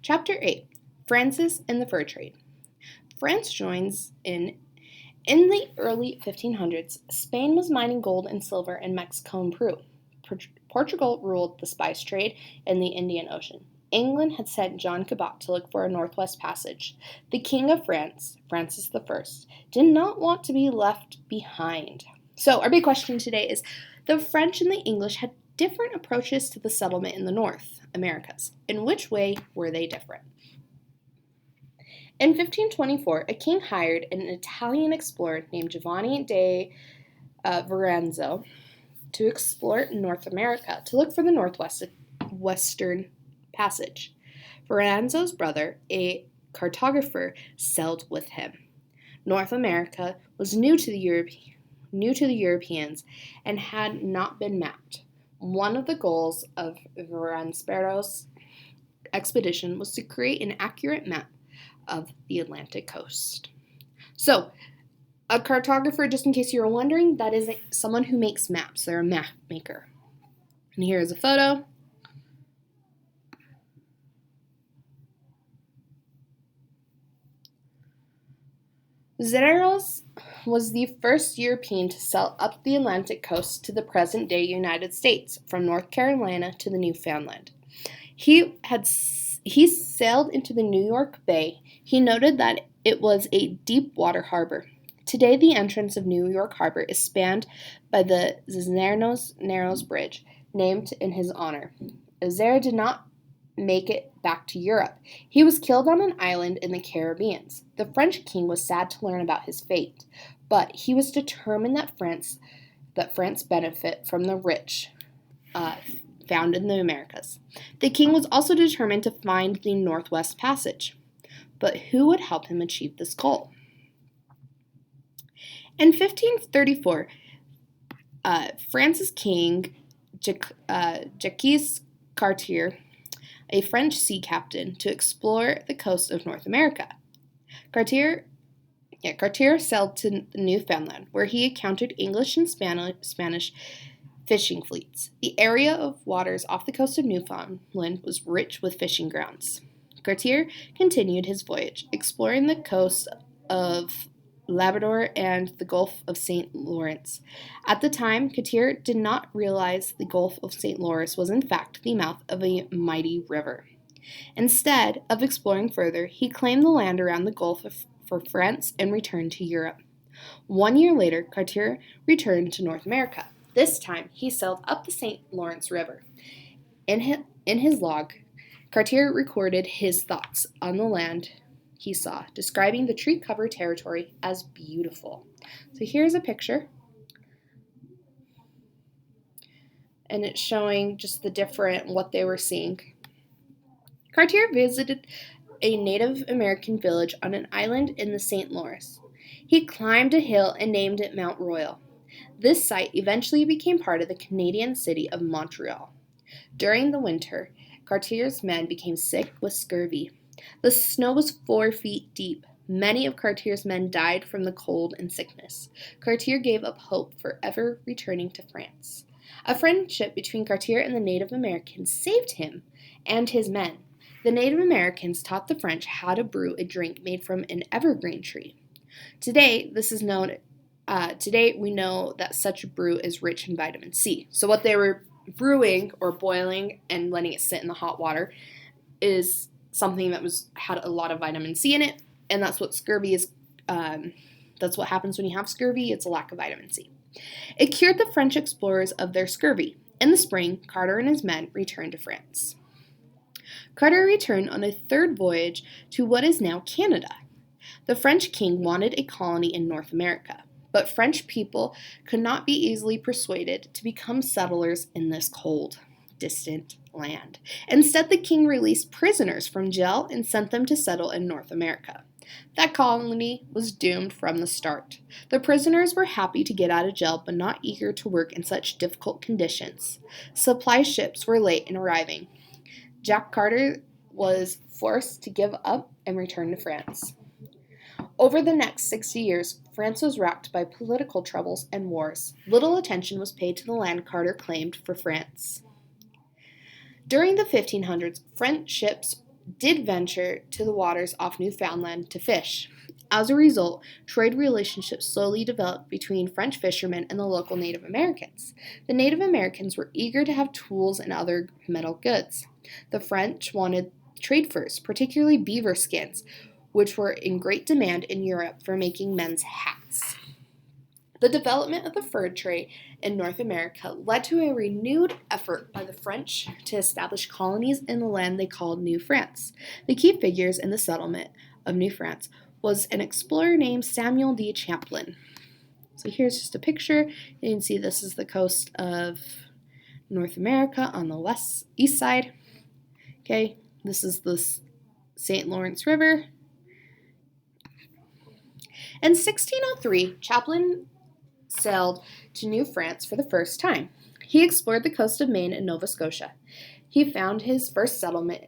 Chapter 8. Francis and the Fur Trade. France joins in the early 1500s. Spain was mining gold and silver in Mexico and Peru. Portugal ruled the spice trade in the Indian Ocean. England had sent John Cabot to look for a northwest passage. The King of France, Francis I, did not want to be left behind. So our big question today is, the French and the English had different approaches to the settlement in the North Americas. In which way were they different? In 1524, a king hired an Italian explorer named Giovanni de Verrazano to explore North America to look for the northwestern passage. Verrazano's brother, a cartographer, sailed with him. North America was new to the Europeans and had not been mapped. One of the goals of Verrazano's expedition was to create an accurate map of the Atlantic coast. So, a cartographer, just in case you were wondering, that is someone who makes maps. They're a map maker. And here is a photo. Verrazano was the first European to sail up the Atlantic coast to the present-day United States, from North Carolina to the Newfoundland. He sailed into the New York Bay. He noted that it was a deep water harbor. Today, the entrance of New York Harbor is spanned by the Cisneros Narrows Bridge, named in his honor. Verrazano did not make it back to Europe. He was killed on an island in the Caribbean. The French king was sad to learn about his fate, but he was determined that France benefit from the rich found in the Americas. The king was also determined to find the Northwest Passage. But who would help him achieve this goal? In 1534, France's king, Jacques Cartier, a French sea captain, to explore the coast of North America. Cartier sailed to Newfoundland, where he encountered English and Spanish fishing fleets. The area of waters off the coast of Newfoundland was rich with fishing grounds. Cartier continued his voyage, exploring the coast of Labrador and the Gulf of St. Lawrence. At the time, Cartier did not realize the Gulf of St. Lawrence was in fact the mouth of a mighty river. Instead of exploring further, he claimed the land around the Gulf for France and returned to Europe. 1 year later, Cartier returned to North America. This time, he sailed up the St. Lawrence River. In his log, Cartier recorded his thoughts on the land he saw, describing the tree-covered territory as beautiful. So here's a picture, and it's showing just what they were seeing. Cartier visited a Native American village on an island in the St. Lawrence. He climbed a hill and named it Mount Royal. This site eventually became part of the Canadian city of Montreal. During the winter, Cartier's men became sick with scurvy. The snow was 4 feet deep. Many of Cartier's men died from the cold and sickness. Cartier gave up hope for ever returning to France. A friendship between Cartier and the Native Americans saved him and his men. The Native Americans taught the French how to brew a drink made from an evergreen tree. Today we know that such a brew is rich in vitamin C. So what they were brewing or boiling and letting it sit in the hot water is something that had a lot of vitamin C in it, and that's what scurvy is. That's what happens when you have scurvy. It's a lack of vitamin C. It cured the French explorers of their scurvy. In the spring, Cartier and his men returned to France. Cartier returned on a third voyage to what is now Canada. The French king wanted a colony in North America, but French people could not be easily persuaded to become settlers in this cold, distant land. Instead, the king released prisoners from jail and sent them to settle in North America. That colony was doomed from the start. The prisoners were happy to get out of jail, but not eager to work in such difficult conditions. Supply ships were late in arriving. Jacques Cartier was forced to give up and return to France. Over the next 60 years, France was racked by political troubles and wars. Little attention was paid to the land Cartier claimed for France. During the 1500s, French ships did venture to the waters off Newfoundland to fish. As a result, trade relationships slowly developed between French fishermen and the local Native Americans. The Native Americans were eager to have tools and other metal goods. The French wanted trade furs, particularly beaver skins, which were in great demand in Europe for making men's hats. The development of the fur trade in North America led to a renewed effort by the French to establish colonies in the land they called New France. The key figures in the settlement of New France was an explorer named Samuel de Champlain. So here's just a picture. You can see this is the coast of North America on the east side. Okay, this is the St. Lawrence River. In 1603, Champlain sailed to New France for the first time. He explored the coast of Maine and Nova Scotia. He found his first settlement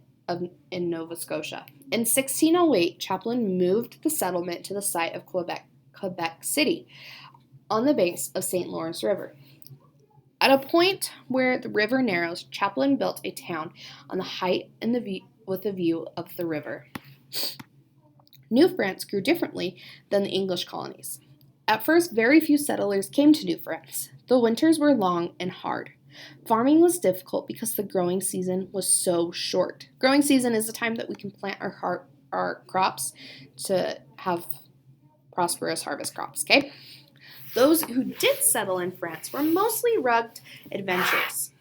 in Nova Scotia. In 1608, Champlain moved the settlement to the site of Quebec City on the banks of St. Lawrence River. At a point where the river narrows, Champlain built a town on the height with a view of the river. New France grew differently than the English colonies. At first, very few settlers came to New France. The winters were long and hard. Farming was difficult because the growing season was so short. Growing season is the time that we can plant our crops to have prosperous harvest crops, okay? Those who did settle in France were mostly rugged adventurers.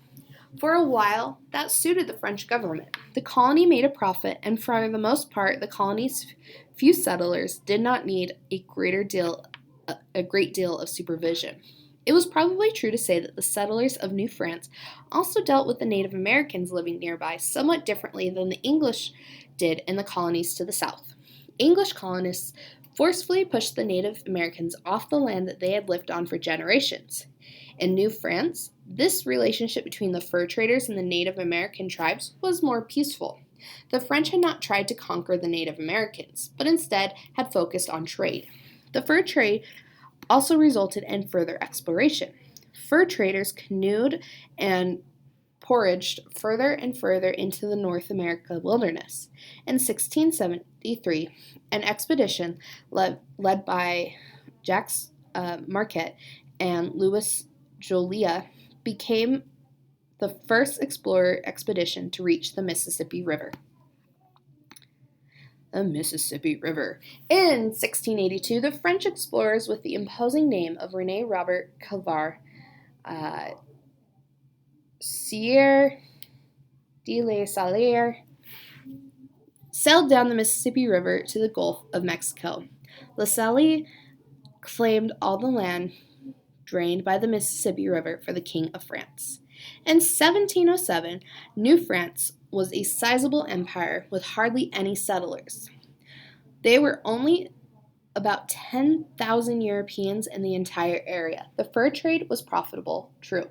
For a while, that suited the French government. The colony made a profit, and for the most part, the colony's few settlers did not need a great deal of supervision. It was probably true to say that the settlers of New France also dealt with the Native Americans living nearby somewhat differently than the English did in the colonies to the south. English colonists forcefully pushed the Native Americans off the land that they had lived on for generations. In New France, this relationship between the fur traders and the Native American tribes was more peaceful. The French had not tried to conquer the Native Americans, but instead had focused on trade. The fur trade also resulted in further exploration. Fur traders canoed and portaged further and further into the North America wilderness. In 1673, an expedition led by Jacques Marquette and Louis Joliet became the first explorer expedition to reach the Mississippi River. The Mississippi River. In 1682, the French explorers, with the imposing name of René Robert Cavar, Sieur de la Salle, sailed down the Mississippi River to the Gulf of Mexico. La Salle claimed all the land drained by the Mississippi River for the King of France. In 1707, New France was a sizable empire with hardly any settlers. There were only about 10,000 Europeans in the entire area. The fur trade was profitable, true,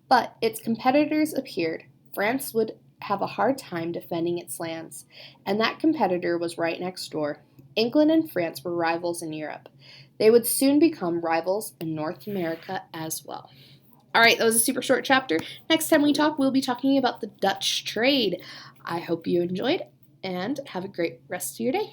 but its competitors appeared. France would have a hard time defending its lands, and that competitor was right next door. England and France were rivals in Europe. They would soon become rivals in North America as well. All right, that was a super short chapter. Next time we talk, we'll be talking about the Dutch trade. I hope you enjoyed, and have a great rest of your day.